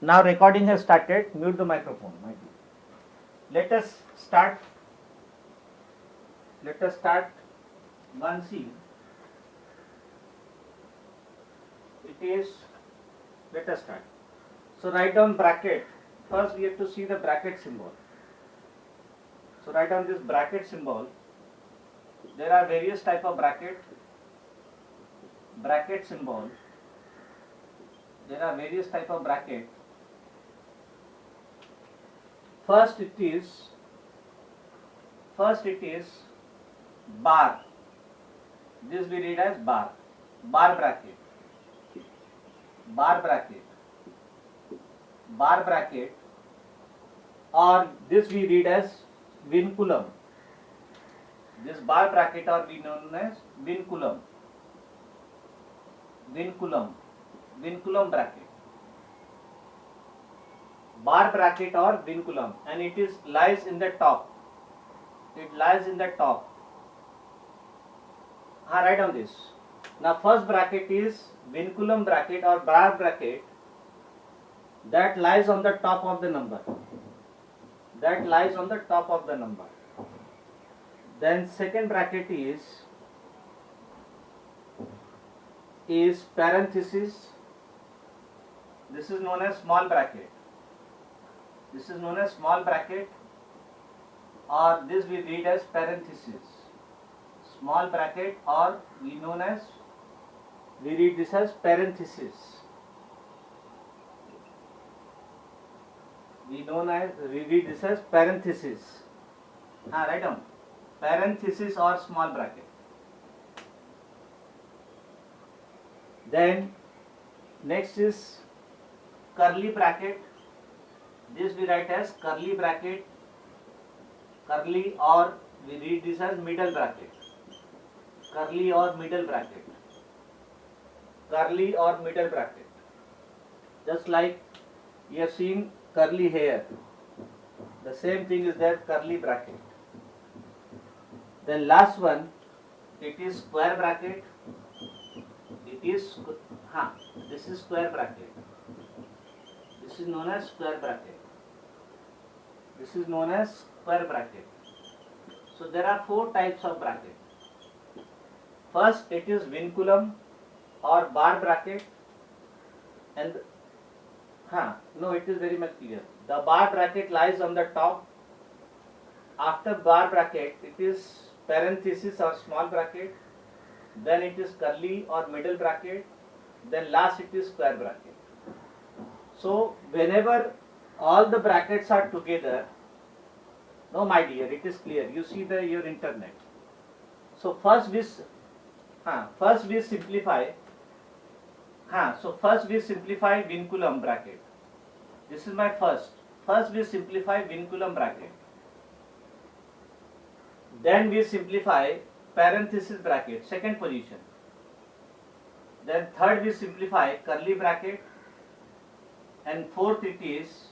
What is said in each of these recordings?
Now recording has started. Mute the microphone. Let us start. Let us start 1C. It is. Let us start. So write down bracket. First we have to see the bracket symbol. So write down this bracket symbol. There are various type of bracket symbol. There are various type of bracket. First it is bar. This we read as bar. Bar bracket. Bar bracket. Bar bracket. Or this we read as vinculum. This bar bracket or we known as vinculum. Vinculum bracket. Bar bracket or vinculum, and it is lies in the top. It lies in the top. Write down this. Now first bracket is vinculum bracket or bar bracket that lies on the top of the number. That lies on the top of the number. Then second bracket is parenthesis. This is known as small bracket. This is known as small bracket, or this we read as parenthesis. Small bracket, or we read this as parenthesis. We read this as parenthesis. Write down parenthesis or small bracket. Then next is curly bracket. This we write as curly bracket, curly, or we read this as middle bracket. Curly or middle bracket. Curly or middle bracket. Just like you have seen curly hair. The same thing is there, curly bracket. Then last one, it is square bracket. This is square bracket. This is known as square bracket. This is known as square bracket. So there are four types of bracket. First it is vinculum or bar bracket, and it is very much clear. The bar bracket lies on the top. After bar bracket it is parenthesis or small bracket, then it is curly or middle bracket, then last it is square bracket. So whenever all the brackets are together, no my dear, it is clear, you see your internet. So first we simplify. First we simplify vinculum bracket. This is my first. First we simplify vinculum bracket. Then we simplify parenthesis bracket, second position. Then third we simplify curly bracket, and fourth it is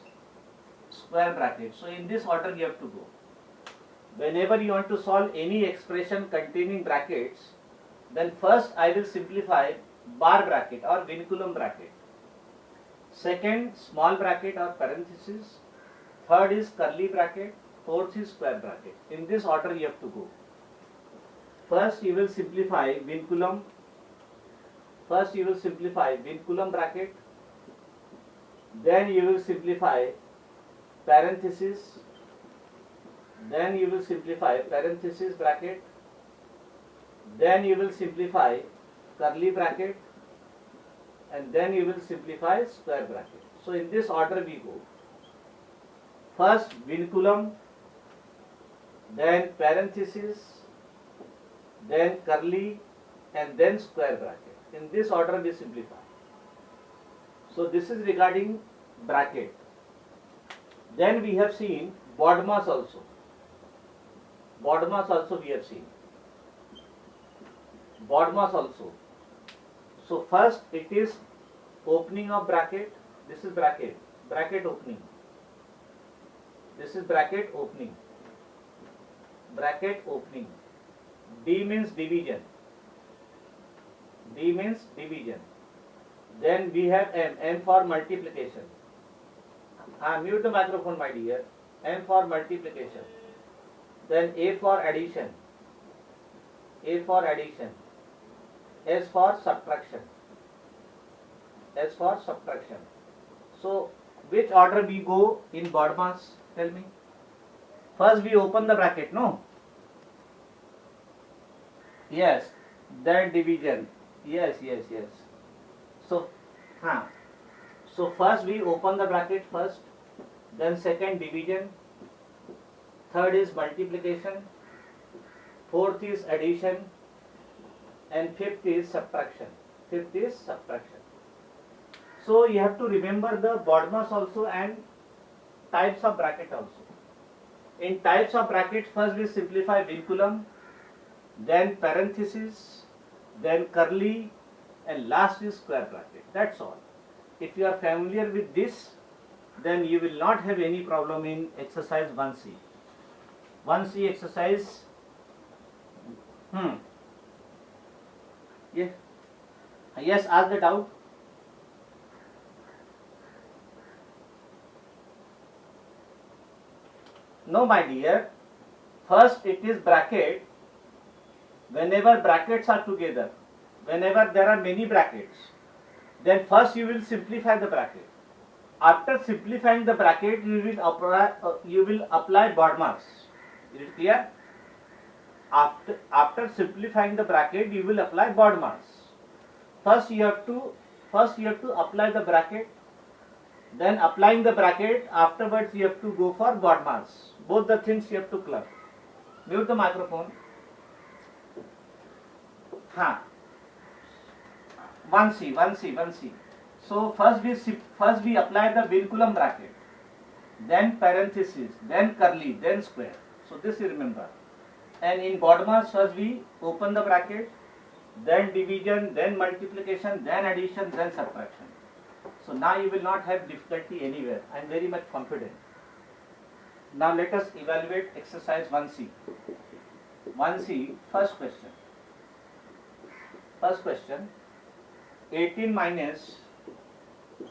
square bracket. So in this order you have to go. Whenever you want to solve any expression containing brackets, then first I will simplify bar bracket or vinculum bracket. Second, small bracket or parenthesis. Third is curly bracket. Fourth is square bracket. In this order you have to go. First you will simplify vinculum. First you will simplify vinculum bracket. Then you will simplify parenthesis. Then you will simplify parenthesis bracket. Then you will simplify curly bracket. And then you will simplify square bracket. So in this order we go. First vinculum, then parenthesis, then curly, and then square bracket. In this order we simplify. So this is regarding bracket. Then we have seen BODMAS also. BODMAS also we have seen. BODMAS also. So first it is opening of bracket. This is bracket. Bracket opening. This is bracket opening. Bracket opening. D means division. D means division. Then we have M for multiplication. Mute the microphone, my dear. M for multiplication. Then A for addition. A for addition. S for subtraction. S for subtraction. So, which order we go in BODMAS? Tell me. First we open the bracket, no? Yes. Then division. Yes. So, so first we open the bracket first. Then second division. Third is multiplication. Fourth is addition. And fifth is subtraction. So you have to remember the BODMAS also and types of bracket also. In types of brackets, first we simplify vinculum, then parenthesis, then curly, and last is square bracket. That's all. If you are familiar with this, then you will not have any problem in exercise 1C. 1C exercise. Yeah. Yes, ask the doubt. No, my dear. First it is bracket. Whenever brackets are together, whenever there are many brackets, then first you will simplify the bracket. After simplifying the bracket, you will apply BODMAS. Is it clear? After simplifying the bracket, you will apply BODMAS. First you have to apply the bracket. Then applying the bracket, afterwards you have to go for BODMAS. Both the things you have to club. Mute the microphone. 1C. So first we apply the vinculum bracket, then parenthesis, then curly, then square. So this you remember. And in BODMAS, first we open the bracket, then division, then multiplication, then addition, then subtraction. So now you will not have difficulty anywhere. I am very much confident. Now let us evaluate exercise 1C. 1C, first question. 18 minus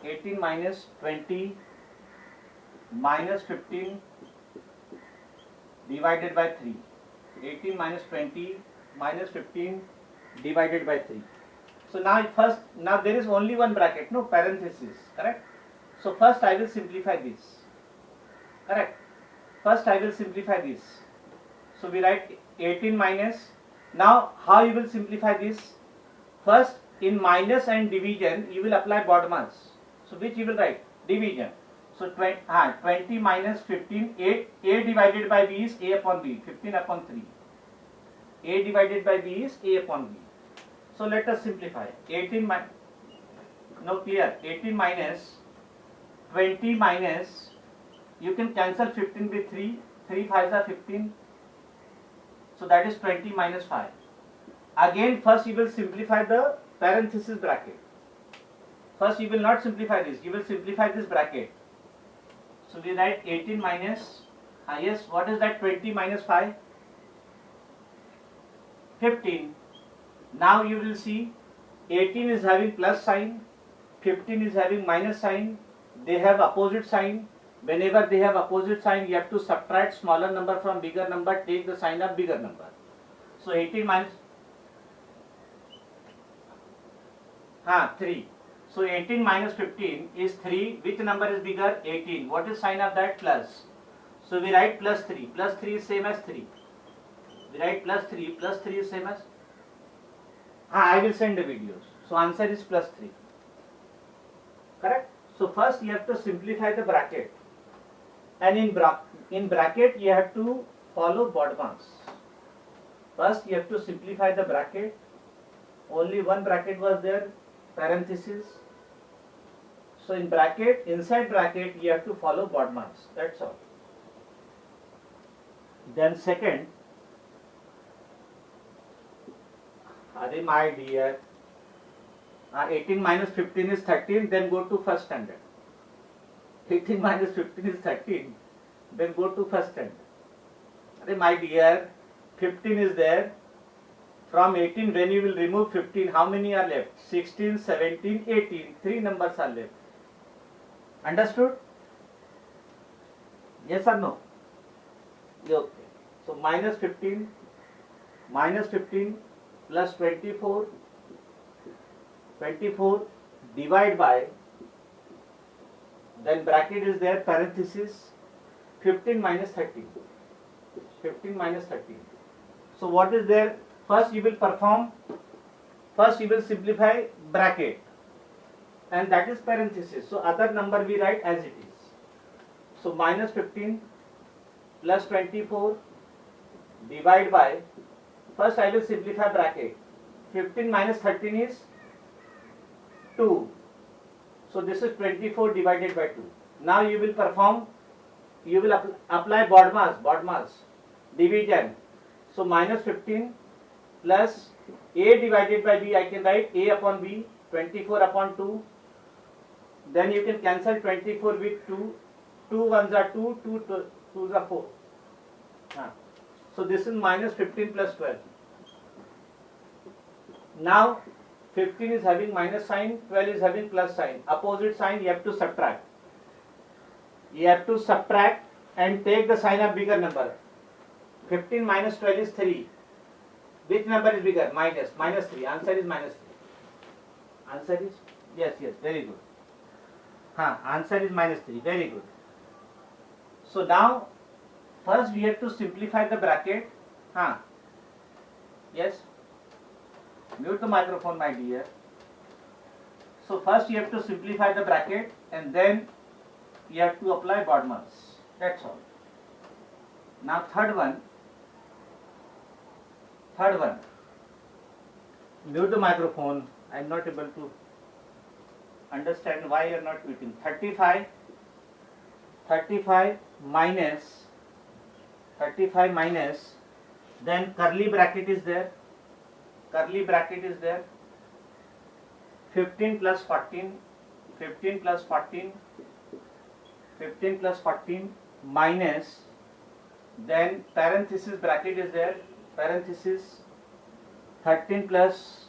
20 minus 15 divided by 3. 18 minus 20 minus 15 divided by 3. So now there is only one bracket, no parenthesis, correct? So first I will simplify this, correct? First I will simplify this. So we write 18 minus. Now how you will simplify this? First in minus and division you will apply BODMAS. So which you will write? Division. So 20 minus 15, A divided by B is A upon B, 15 upon 3. A divided by B is A upon B. So let us simplify. 18 minus 20 minus, you can cancel 15 with 3, 3 5s are 15. So that is 20 minus 5. Again first you will simplify the parenthesis bracket. First you will not simplify this, you will simplify this bracket. So we write 18 minus, yes, what is that? 20 minus 5? 15. Now you will see 18 is having plus sign, 15 is having minus sign, they have opposite sign. Whenever they have opposite sign, you have to subtract smaller number from bigger number, take the sign of bigger number. So 18 minus 3. So 18 minus 15 is 3. Which number is bigger? 18. What is sign of that? Plus. So we write plus 3. Plus 3 is same as 3. We write plus 3. Plus 3 is same as. I will send the videos. So answer is plus 3. Correct? So first you have to simplify the bracket. And in bracket you have to follow BODMAS. First you have to simplify the bracket. Only one bracket was there, parenthesis. So in bracket, inside bracket you have to follow BODMAS. That's all. Then second, my dear, 18 minus 15 is 13, then go to first standard. 18 minus 15 is 13, then go to first standard. My dear, 15 is there. From 18, when you will remove 15, how many are left? 16, 17, 18. 3 numbers are left. Understood? Yes or no? Okay. So minus 15 plus 24 divide by, then bracket is there, parenthesis 15 minus 13. So what is there? First you will simplify bracket, and that is parenthesis. So other number we write as it is. So minus 15 plus 24 divide by, first I will simplify bracket. 15 minus 13 is 2. So this is 24 divided by 2. Now you will apply BODMAS, division. So minus 15 plus A divided by B, I can write A upon B, 24 upon 2. Then you can cancel 24 with 2. 2 ones are 2, 2 twos are 4. So this is minus 15 plus 12. Now 15 is having minus sign, 12 is having plus sign. Opposite sign you have to subtract. And take the sign of bigger number. 15 minus 12 is 3. Which number is bigger? Minus 3. Answer is minus 3. Answer is? Yes, very good. Answer is minus 3. Very good. So now, first we have to simplify the bracket. Yes? Mute the microphone, my dear. So first you have to simplify the bracket, and then you have to apply BODMAS. That's all. Now third one. Mute the microphone. I am not able to understand why you are not muting. 35 minus, then curly bracket is there. 15 plus 14 minus, then parenthesis bracket is there, parenthesis 13 plus,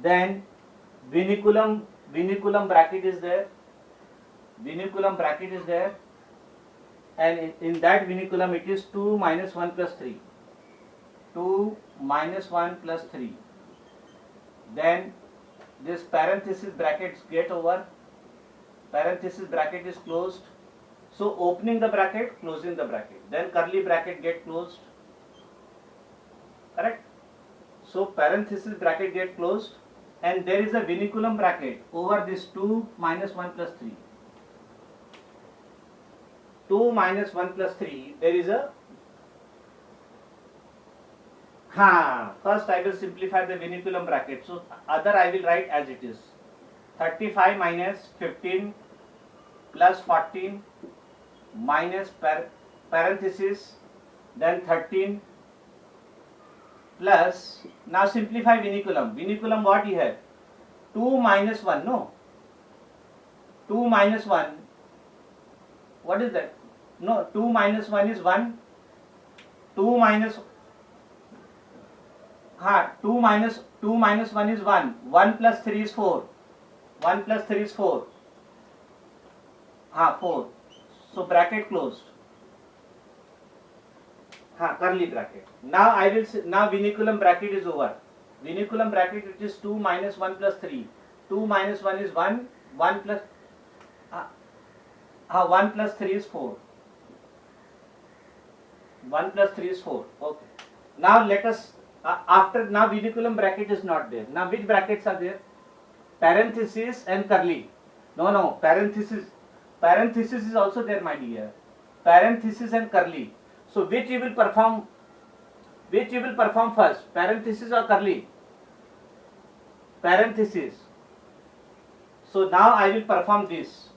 then vinculum bracket is there, and in that vinculum it is 2 minus 1 plus 3. 2 minus 1 plus 3. Then this parenthesis brackets get over, parenthesis bracket is closed. So opening the bracket, closing the bracket. Then curly bracket get closed. Correct? So parenthesis bracket get closed, and there is a vinculum bracket over this 2 minus 1 plus 3. 2 minus 1 plus 3, there is a first I will simplify the vinculum bracket. So other I will write as it is. 35 minus 15 plus 14 minus parenthesis, then 13 plus, now simplify vinculum. Vinculum what you have? 2 minus 1, no? 2 minus 1, what is that? No, 2 minus 1 is 1. 2 minus 1 is 1. 1 plus 3 is 4. 1 plus 3 is 4. 4. So bracket closed. Curly bracket. Now now vinculum bracket is over. Vinculum bracket, it is 2 minus 1 plus 3. 2 minus 1 is 1. 1 plus 3 is 4. 1 plus 3 is 4. Okay. Now let us, now vinculum bracket is not there. Now which brackets are there? Parenthesis and curly. No, parenthesis is also there, my dear. Parenthesis and curly. So which you will perform first? Parenthesis or curly? Parenthesis. So now I will perform this.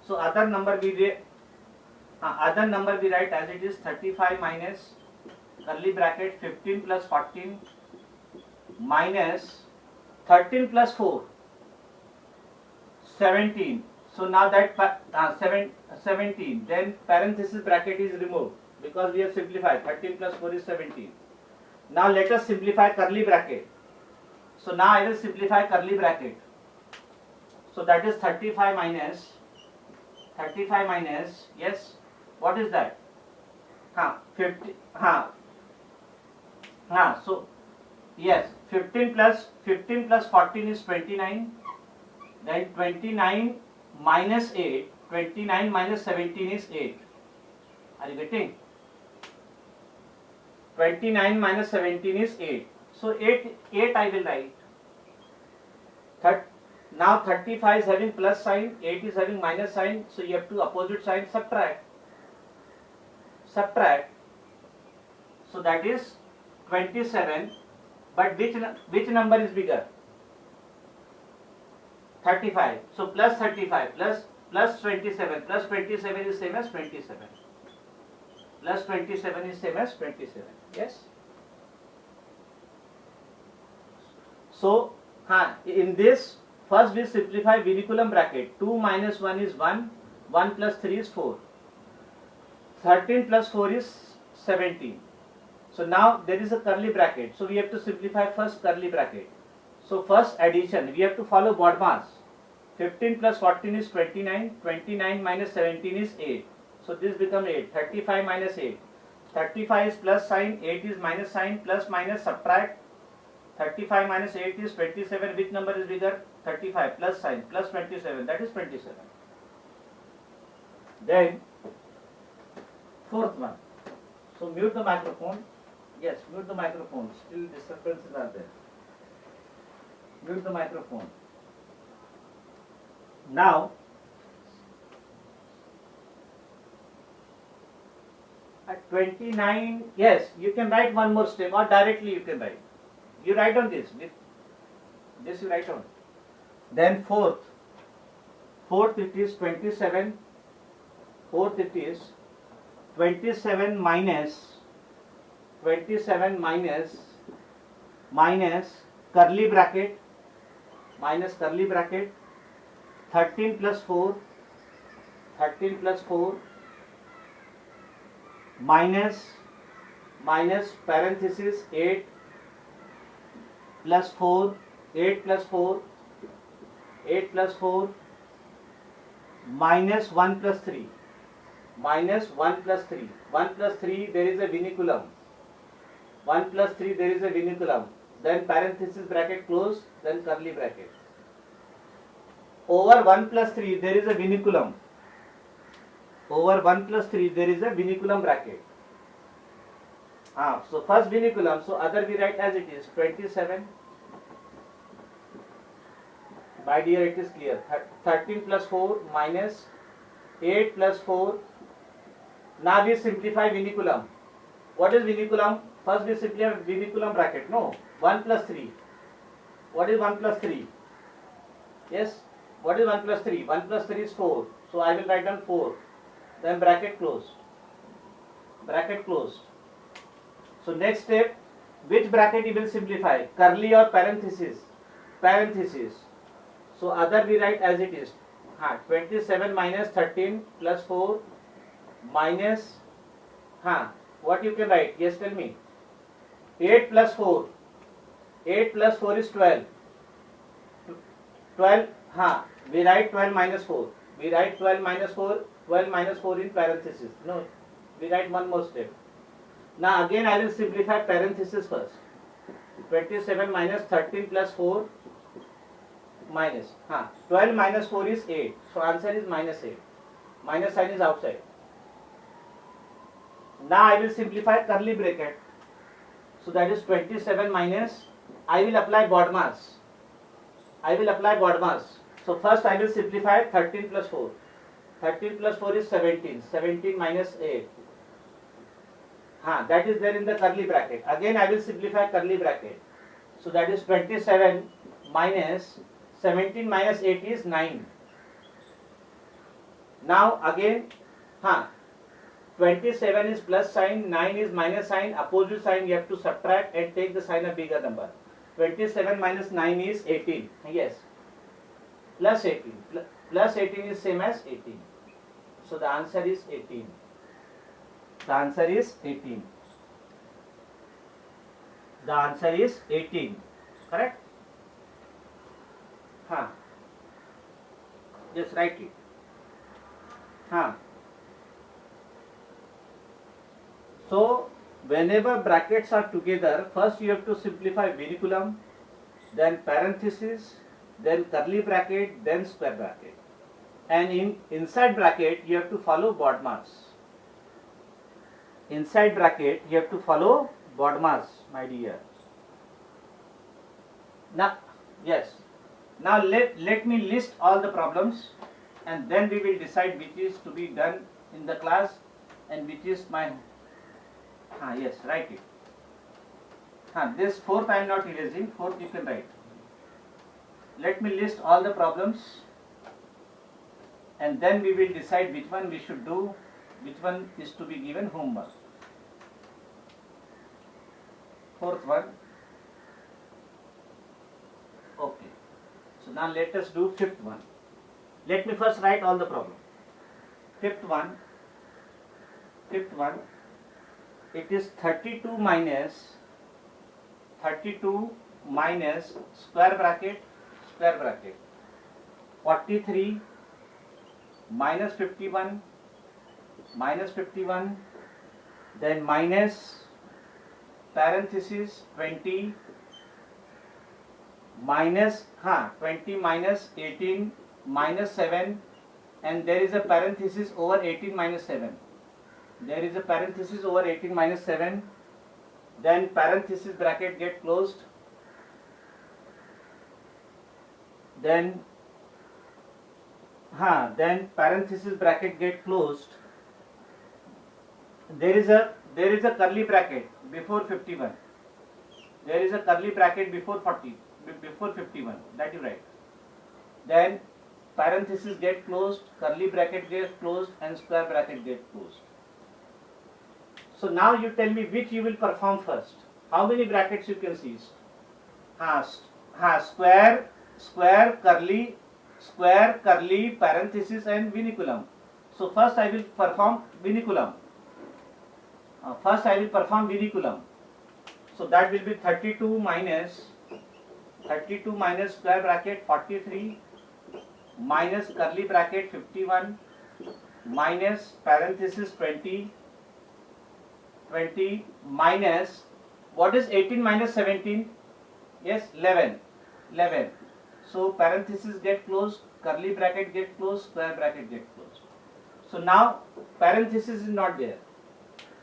So other number we write as it is. 35 minus curly bracket 15 plus 14 minus 13 plus 4 17. So now that 17, then parenthesis bracket is removed because we have simplified. 13 plus 4 is 17. Now let us simplify curly bracket. So now I will simplify curly bracket. So that is 35 minus, yes, what is that? 50, so yes, 15 plus 14 is 29, then 29 minus 8, 29 minus 17 is 8. Are you getting? 29 minus 17 is 8. So 8 I will write. Now 35 is having plus sign, 8 is having minus sign, so you have to opposite sign subtract. So that is 27, but which number is bigger? 35. So plus 35 plus 27 plus 27 is same as 27. Plus 27 is same as 27. Yes. So in this, first we simplify vinculum bracket. 2 minus 1 is 1. 1 plus 3 is 4. 13 plus 4 is 17. So now there is a curly bracket. So we have to simplify first curly bracket. So first addition, we have to follow BODMAS. 15 plus 14 is 29. 29 minus 17 is 8. So this becomes 8. 35 minus 8. 35 is plus sign, 8 is minus sign, plus minus subtract. 35 minus 8 is 27. Which number is bigger? 35 plus sign plus 27. That is 27. Then fourth one. So mute the microphone. Yes, mute the microphone. Still disturbances are there. Mute the microphone. Now, at 29, yes, you can write one more step or directly you can write. You write on this. With this you write on. Then fourth it is 27. Fourth it is 27 minus curly bracket, 13 plus 4 minus parenthesis 8 plus 4 minus 1 plus 3 1 plus 3 there is a vinculum. 1 plus 3 there is a vinculum. Then parenthesis bracket close, then curly bracket. Over 1 plus 3 there is a vinculum. Over 1 plus 3 there is a vinculum bracket. So first vinculum, so other we write as it is 27. My dear, it is clear. 13 plus 4 minus 8 plus 4. Now we simplify vinculum. What is vinculum? First we simplify vinculum bracket. No, 1 plus 3. What is 1 plus 3? Yes, what is 1 plus 3? 1 plus 3 is 4. So I will write down 4. Then bracket closed. So next step, which bracket you will simplify? Curly or parenthesis? Parenthesis. So other we write as it is. 27 minus 13 plus 4 minus, what you can write? Yes, tell me. 8 plus 4. 8 plus 4 is 12. 12, we write 12 minus 4. 12 minus 4 in parenthesis. No, we write one more step. Now again I will simplify parenthesis first. 27 minus 13 plus 4 minus, 12 minus 4 is 8. So answer is minus 8. Minus sign is outside. Now I will simplify curly bracket. So that is 27 minus, I will apply BODMAS. So first I will simplify 13 plus 4. 13 plus 4 is 17. 17 minus 8. That is there in the curly bracket. Again I will simplify curly bracket. So that is 27 minus 17 minus 8 is 9. Now again, 27 is plus sign, 9 is minus sign, opposite sign you have to subtract and take the sign of bigger number. 27 minus 9 is 18. Yes. Plus 18. Plus 18 is same as 18. So the answer is 18. The answer is 18. The answer is 18. Correct? Just write it. So whenever brackets are together, first you have to simplify vinculum, then parenthesis, then curly bracket, then square bracket. And inside bracket you have to follow BODMAS. Inside bracket you have to follow BODMAS, my dear. Now, yes. Now let me list all the problems, and then we will decide which is to be done in the class and which is my. Yes, write it. This fourth I am not erasing. Fourth you can write. Let me list all the problems, and then we will decide which one we should do, which one is to be given homework. Fourth one. Okay. So now let us do fifth one. Let me first write all the problem. Fifth one. It is 32 minus square bracket 43 minus 51 then minus parenthesis 20 minus 20 minus 18 minus 7, and there is a parenthesis over 18 minus 7. There is a parenthesis over 18 minus 7, then parenthesis bracket get closed, then parenthesis bracket get closed. There is a curly bracket before 51. There is a curly bracket before 51. That you write. Then parenthesis get closed, curly bracket get closed, and square bracket get closed. So now you tell me which you will perform first. How many brackets you can see? Square, curly, parenthesis, and vinculum. So first I will perform vinculum. So that will be 32 minus square bracket 43 minus curly bracket 51 minus parenthesis 20 minus, what is 18 minus 17? Yes, 11. So parenthesis get closed, curly bracket get closed, square bracket get closed. So now parenthesis is not there.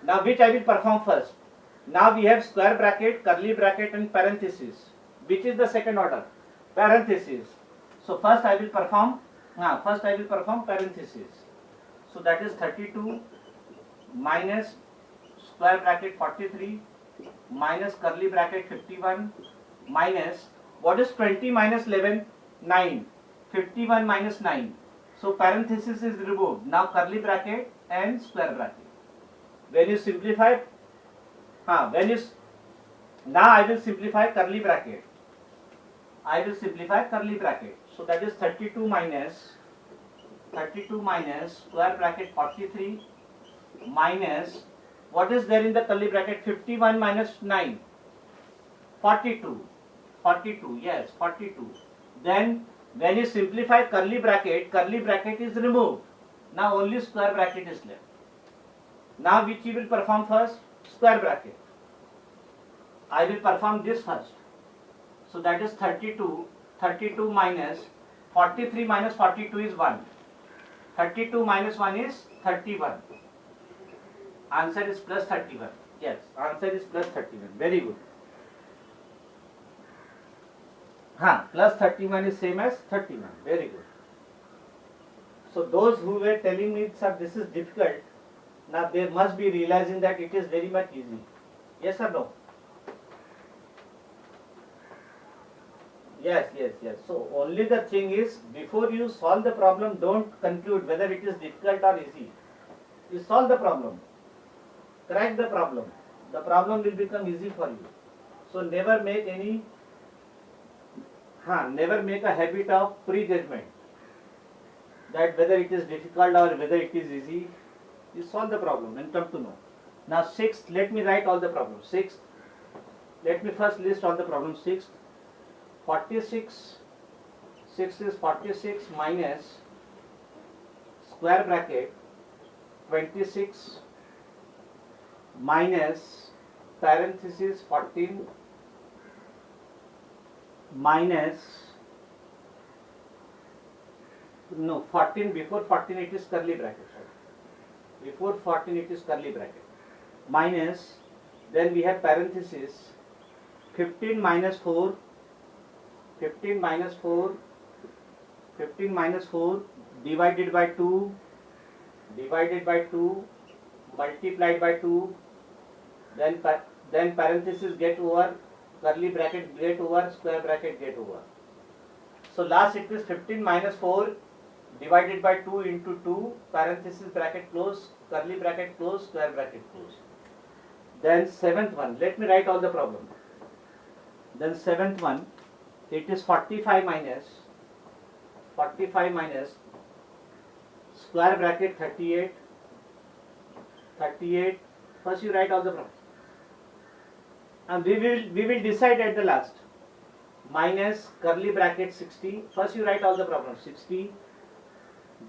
Now which I will perform first? Now we have square bracket, curly bracket, and parenthesis. Which is the second order? Parenthesis. So first I will perform parenthesis. So that is 32 minus square bracket 43 minus curly bracket 51 minus, what is 20 minus 11? 9. 51 minus 9. So parenthesis is removed. Now curly bracket and square bracket. When you simplify, now I will simplify curly bracket. So that is 32 minus square bracket 43 minus, what is there in the curly bracket? 51 minus 9. 42. Yes, 42. Then when you simplify curly bracket is removed. Now only square bracket is left. Now which you will perform first? Square bracket. I will perform this first. So that is 32 minus 43 minus 42 is 1. 32 minus 1 is 31. Answer is plus 31. Yes, answer is plus 31. Very good. Plus 31 is same as 31. Very good. So those who were telling me, sir, this is difficult, now they must be realizing that it is very much easy. Yes or no? Yes. So only the thing is, before you solve the problem, don't conclude whether it is difficult or easy. You solve the problem. Crack the problem. The problem will become easy for you. So never make a habit of prejudgment that whether it is difficult or whether it is easy. You solve the problem and come to know. Now sixth, let me write all the problems. Sixth, let me first list all the problems. Sixth, 46. 6 is 46 minus square bracket 26 minus parenthesis 14 minus 14, before 14 it is curly bracket, sorry. Before 14 it is curly bracket, minus, then we have parenthesis 15 minus 4, 15 minus 4, 15 minus 4 divided by 2, divided by 2, multiplied by 2, then parenthesis get over, curly bracket get over, square bracket get over. So last it is 15 minus 4 divided by 2 into 2, parenthesis bracket close, curly bracket close, square bracket close. Then seventh one, let me write all the problem. Then seventh one, it is 45 minus square bracket 38, 38, first you write all the problem. And we will decide at the last. Minus curly bracket 60, first you write all the problem. 60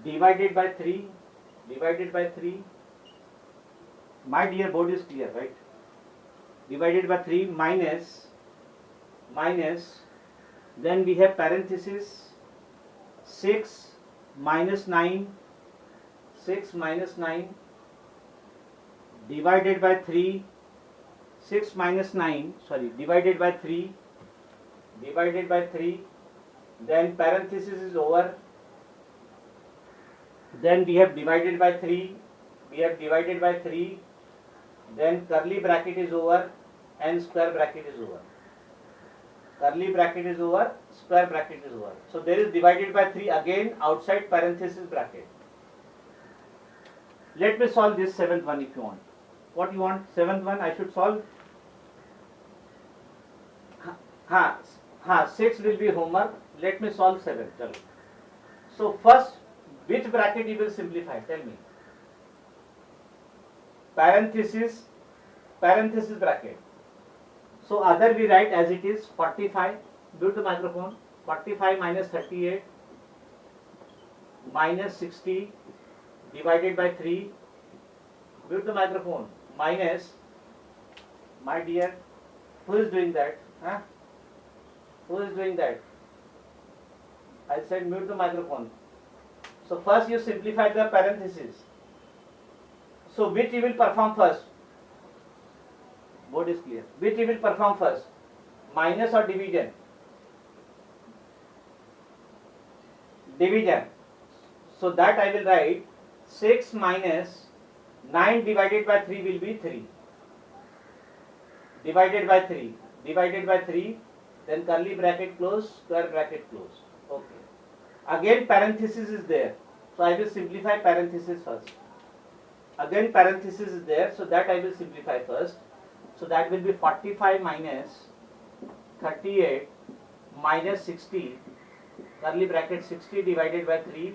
divided by 3, divided by 3, my dear board is clear, right? Divided by 3 minus, then we have parenthesis 6 minus 9, 6 minus 9 divided by 3, 6 minus 9, sorry, divided by 3, divided by 3, then parenthesis is over, then we have divided by 3, we have divided by 3, then curly bracket is over and square bracket is over. Curly bracket is over, square bracket is over. So there is divided by 3 again outside parenthesis bracket. Let me solve this seventh one if you want. What you want? Seventh one I should solve? 6 will be homework. Let me solve 7. Chalo. So first, which bracket you will simplify? Tell me. Parenthesis bracket. So other we write as it is 45. Do the microphone. 45 minus 38 minus 60 divided by 3. Do the microphone. Minus, my dear, who is doing that? Huh? Who is doing that? I said mute the microphone. So first you simplify the parenthesis. So which you will perform first? Board is clear. Which you will perform first? Minus or division? Division. So that I will write 6 minus 9 divided by 3 will be 3. Divided by 3. Divided by 3. Then curly bracket close, square bracket close. Okay. Again parenthesis is there. So I will simplify parenthesis first. Again parenthesis is there. So that I will simplify first. So that will be 45 minus 38 minus 60. Curly bracket 60 divided by 3.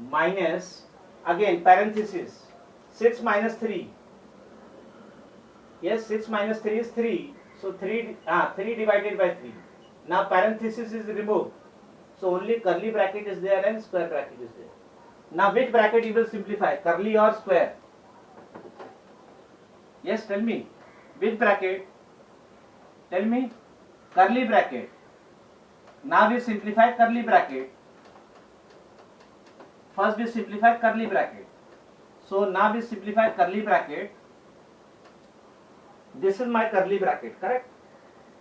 Minus, again parenthesis, 6 minus 3. Yes, 6 minus 3 is 3. So 3 divided by 3. Now parenthesis is removed. So only curly bracket is there and square bracket is there. Now which bracket you will simplify? Curly or square? Yes, tell me. Which bracket? Tell me. Curly bracket. Now we simplify curly bracket. First we simplify curly bracket. So now we simplify curly bracket. This is my curly bracket, correct?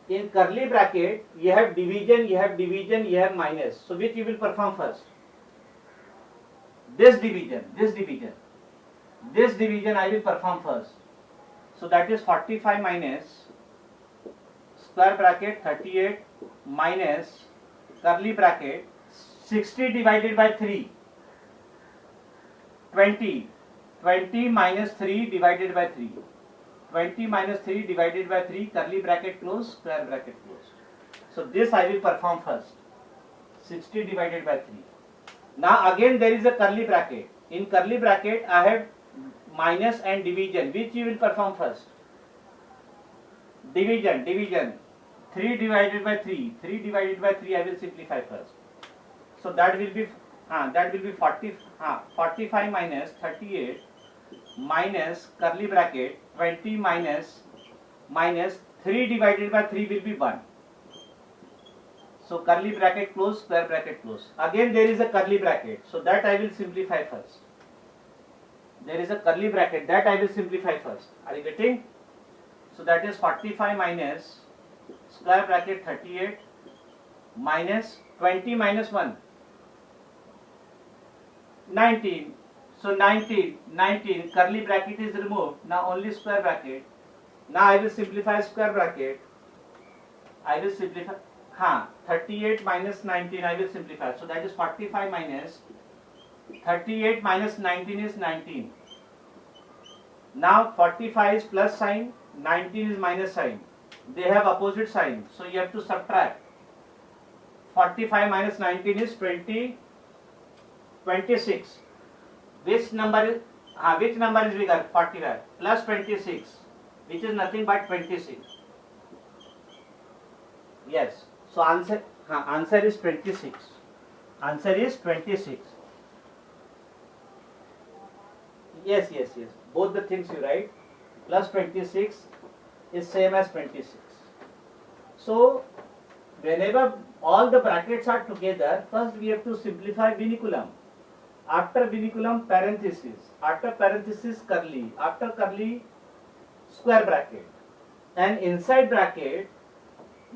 In curly bracket, you have division, you have minus. So which you will perform first? This division I will perform first. So that is 45 minus square bracket 38 minus curly bracket 60 divided by 3. 20 minus 3 divided by 3. 20 minus 3 divided by 3, curly bracket close, square bracket close. So this I will perform first. 60 divided by 3. Now again there is a curly bracket. In curly bracket I have minus and division. Which you will perform first? Division. 3 divided by 3. 3 divided by 3 I will simplify first. So that will be that will be 45 minus 38 minus curly bracket 20 minus 3 divided by 3 will be 1. So curly bracket close, square bracket close. Again there is a curly bracket, so that I will simplify first. There is a curly bracket, that I will simplify first. Are you getting? So that is 45 minus square bracket 38 minus 20 minus 1, 19. So 19, curly bracket is removed. Now only square bracket. Now I will simplify square bracket. I will simplify. 38 minus 19 I will simplify. So that is 45 minus 38 minus 19 is 19. Now 45 is plus sign, 19 is minus sign. They have opposite sign. So you have to subtract. 45 minus 19 is 26. Which number is bigger? 45 plus 26, which is nothing but 26. Yes. So answer is 26. Answer is 26. Yes. Both the things you write. Plus 26 is same as 26. So whenever all the brackets are together, first we have to simplify vinculum. After vinculum, parenthesis. After parenthesis, curly. After curly, square bracket. And inside bracket,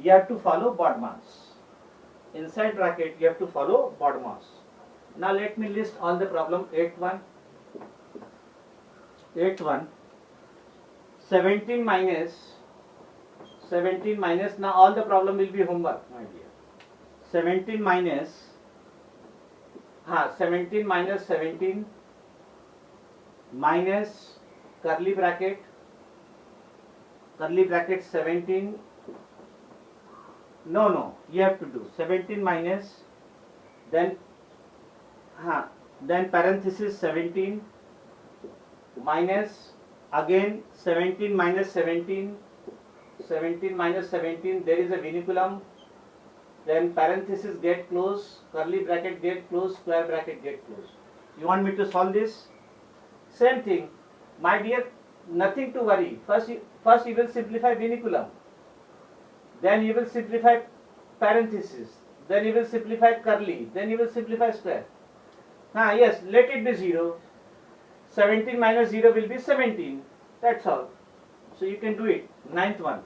you have to follow BODMAS. Inside bracket, you have to follow BODMAS. Now let me list all the problem. 8-1. 17 minus, now all the problem will be homework, my dear. 17 minus 17 minus curly bracket 17. No, you have to do 17 minus, then parenthesis 17 minus, again 17 minus 17 minus 17, there is a vinculum, then parenthesis get close, curly bracket get close, square bracket get close. You want me to solve this? Same thing, my dear, nothing to worry. First you will simplify vinculum, then you will simplify parenthesis, then you will simplify curly, then you will simplify square. Yes, let it be 0. 17 minus 0 will be 17. That's all. So you can do it. Ninth one.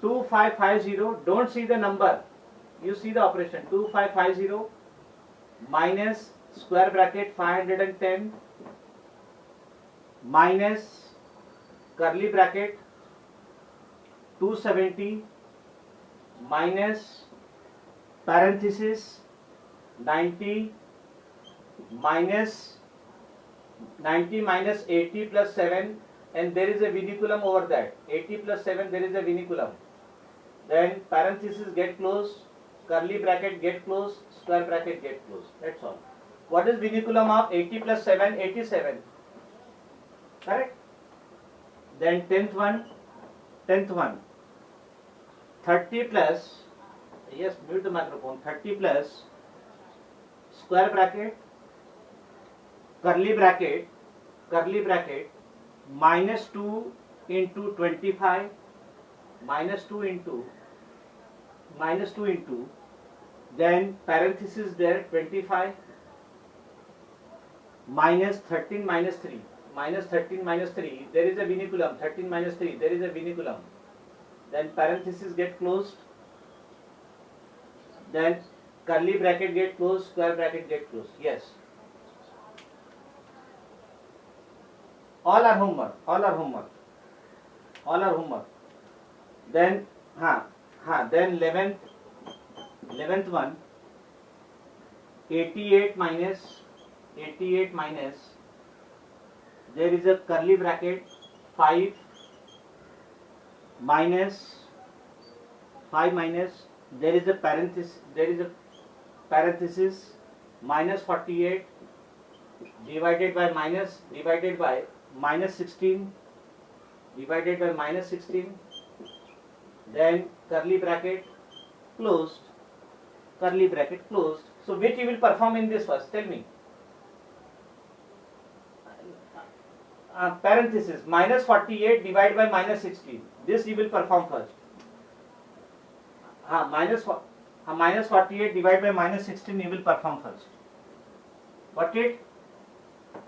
2550. Don't see the number. You see the operation. 2550 minus square bracket 510 minus curly bracket 270 minus parenthesis 90 minus 80 plus 7, and there is a vinculum over that. 80 plus 7, there is a vinculum. Then parenthesis get closed, curly bracket get closed, square bracket get closed. That's all. What is vinculum of 80 plus 7? 87. Correct? Then 10th one. 30 plus, yes, mute the microphone. 30 plus square bracket, curly bracket minus 2 into 25 minus 2 into then parenthesis there 25 minus 13 minus 3 there is a vinculum. 13 minus 3 there is a vinculum, then parenthesis get closed, then curly bracket get closed, square bracket get closed. Yes, all are homework. Then then 11th one, 88 minus there is a curly bracket 5 minus there is a parenthesis minus 48 divided by minus 16 then curly bracket closed, So which you will perform in this first? Tell me. Parenthesis minus 48 divided by minus 16. This you will perform first. Minus 48 divided by minus 16 you will perform first. Got it?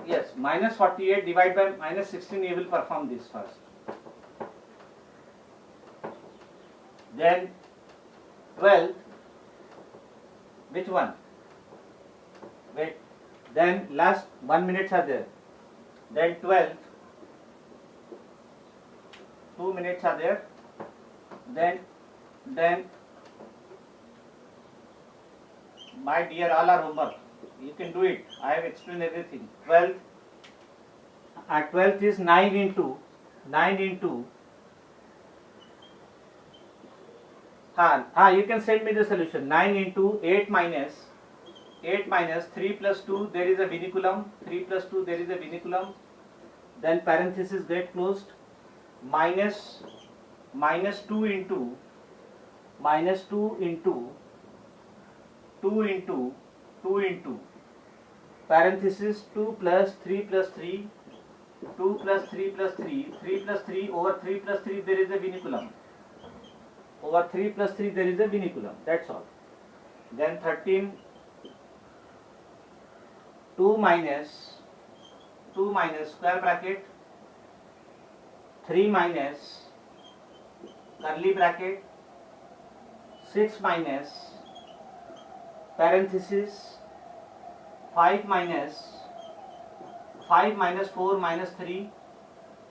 Yes, minus 48 divided by minus 16 you will perform this first. Then 12, which one? Wait, then last 1 minute are there. Then 12, 2 minutes are there. Then my dear, all are homework. You can do it. I have explained everything. 12. 12th is 9 into. You can send me the solution. 9 into 8 minus 3 plus 2. There is a vinculum. 3 plus 2. There is a vinculum. Then parenthesis get closed. Minus 2 into 2 into parenthesis 2 plus 3 plus 3, 2 plus 3 plus 3, 3 plus 3 over 3 plus 3 there is a vinculum. Over 3 plus 3 there is a vinculum. That's all. Then 13, 2 minus square bracket, 3 minus curly bracket, 6 minus parenthesis 5 minus 4 minus 3,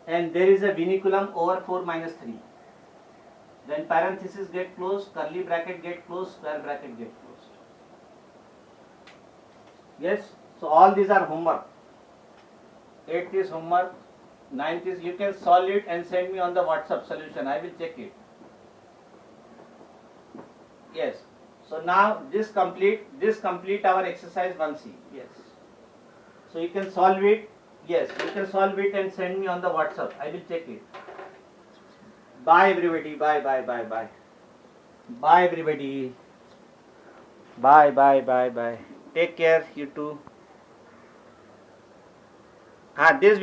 and there is a vinculum over 4 minus 3. Then parenthesis get closed, curly bracket get closed, square bracket get closed. Yes, so all these are homework. 8th is homework, 9th is, you can solve it and send me on the WhatsApp solution. I will check it. Yes. So now this complete our exercise 1C. Yes. So you can solve it. Yes, you can solve it and send me on the WhatsApp. I will check it. Bye everybody. Bye. Bye everybody. Bye. Take care, you too. This